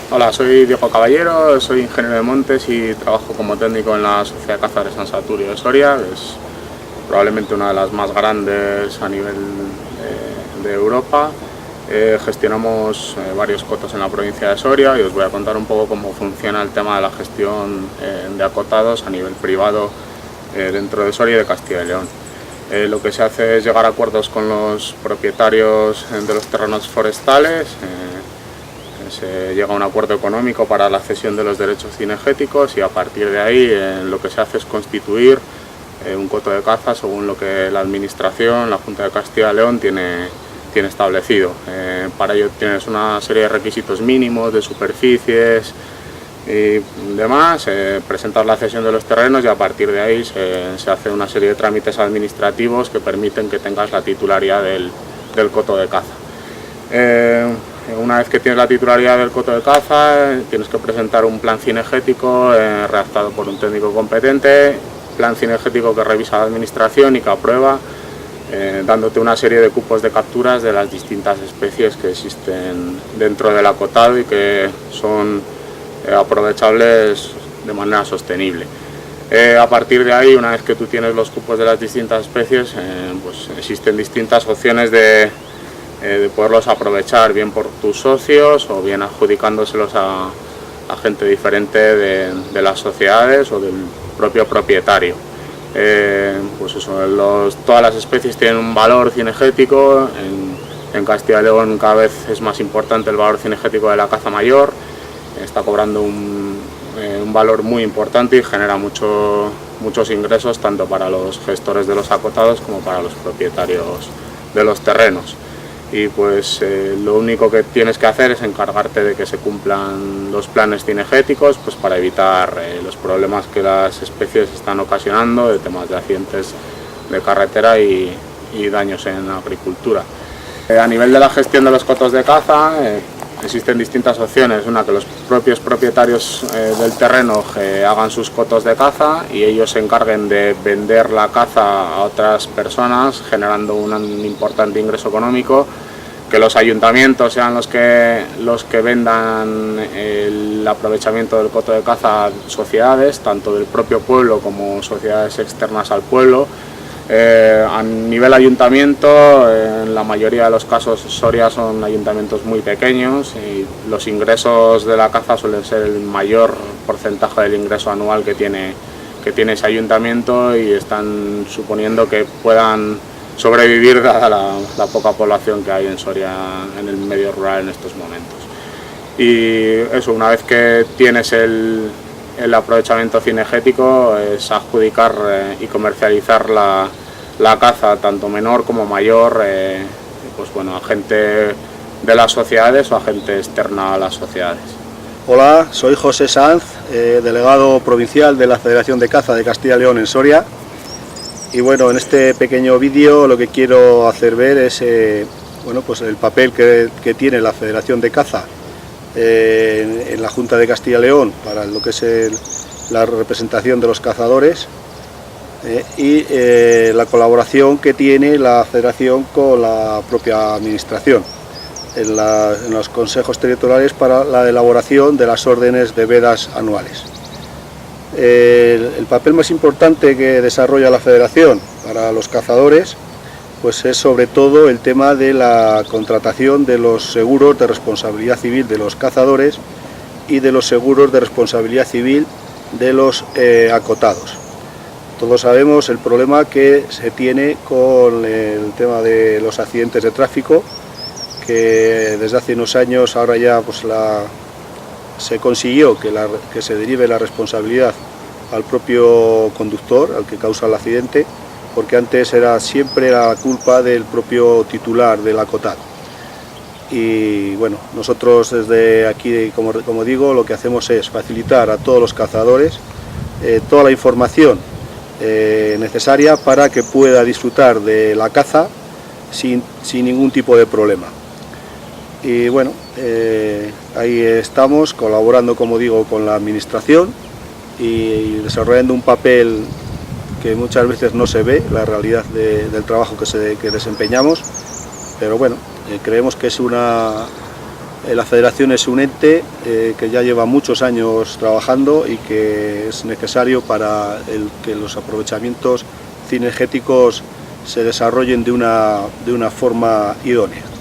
Hola, soy Diego Caballero, soy ingeniero de montes y trabajo como técnico en la Sociedad de Caza de San Saturio de Soria, que es probablemente una de las más grandes a nivel de Europa. Gestionamos varios cotos en la provincia de Soria y os voy a contar un poco cómo funciona el tema de la gestión de acotados a nivel privado dentro de Soria y de Castilla y León. Lo que se hace es llegar a acuerdos con los propietarios de los terrenos forestales. Se llega a un acuerdo económico para la cesión de los derechos cinegéticos y a partir de ahí lo que se hace es constituir un coto de caza según lo que la Administración, la Junta de Castilla y León tiene establecido. Para ello tienes una serie de requisitos mínimos de superficies y demás, presentas la cesión de los terrenos y a partir de ahí se hace una serie de trámites administrativos que permiten que tengas la titularidad del coto de caza. Una vez que tienes la titularidad del coto de caza, tienes que presentar un plan cinegético redactado por un técnico competente, plan cinegético que revisa la Administración y que aprueba, dándote una serie de cupos de capturas de las distintas especies que existen dentro del acotado y que son aprovechables de manera sostenible. A partir de ahí, una vez que tú tienes los cupos de las distintas especies, pues existen distintas opciones de poderlos aprovechar, bien por tus socios o bien adjudicándoselos a gente diferente de las sociedades o del propio propietario. Pues eso, todas las especies tienen un valor cinegético. En Castilla y León cada vez es más importante el valor cinegético de la caza mayor, está cobrando un valor muy importante y genera muchos ingresos tanto para los gestores de los acotados como para los propietarios de los terrenos. Y pues lo único que tienes que hacer es encargarte de que se cumplan los planes cinegéticos, pues para evitar los problemas que las especies están ocasionando de temas de accidentes de carretera y daños en la agricultura. A nivel de la gestión de los cotos de caza existen distintas opciones. Una, que los propios propietarios del terreno hagan sus cotos de caza y ellos se encarguen de vender la caza a otras personas, generando un importante ingreso económico. Que los ayuntamientos sean los que vendan el aprovechamiento del coto de caza a sociedades, tanto del propio pueblo como sociedades externas al pueblo. A nivel ayuntamiento, en la mayoría de los casos Soria son ayuntamientos muy pequeños y los ingresos de la caza suelen ser el mayor porcentaje del ingreso anual que tiene ese ayuntamiento y están suponiendo que puedan sobrevivir dada la poca población que hay en Soria, en el medio rural en estos momentos. Y eso, una vez que tienes el aprovechamiento cinegético, es adjudicar y comercializar la caza, tanto menor como mayor, pues bueno, a gente de las sociedades o a gente externa a las sociedades. Hola, soy José Sanz, delegado provincial de la Federación de Caza de Castilla y León en Soria. Y bueno, en este pequeño vídeo lo que quiero hacer ver es bueno, pues el papel que tiene la Federación de Caza en la Junta de Castilla y León para lo que es la representación de los cazadores y la colaboración que tiene la Federación con la propia Administración en los consejos territoriales para la elaboración de las órdenes de vedas anuales. El papel más importante que desarrolla la Federación para los cazadores pues es sobre todo el tema de la contratación de los seguros de responsabilidad civil de los cazadores y de los seguros de responsabilidad civil de los acotados. Todos sabemos el problema que se tiene con el tema de los accidentes de tráfico, que desde hace unos años ahora ya pues se consiguió que se derive la responsabilidad al propio conductor, al que causa el accidente, porque antes era siempre la culpa del propio titular del acotado. Y bueno, nosotros desde aquí, como digo, lo que hacemos es facilitar a todos los cazadores toda la información necesaria para que pueda disfrutar de la caza sin ningún tipo de problema. Y bueno, ahí estamos colaborando, como digo, con la Administración y desarrollando un papel que muchas veces no se ve, la realidad del trabajo que desempeñamos, pero bueno, creemos que es una La Federación es un ente que ya lleva muchos años trabajando y que es necesario para que los aprovechamientos cinegéticos se desarrollen de una forma idónea.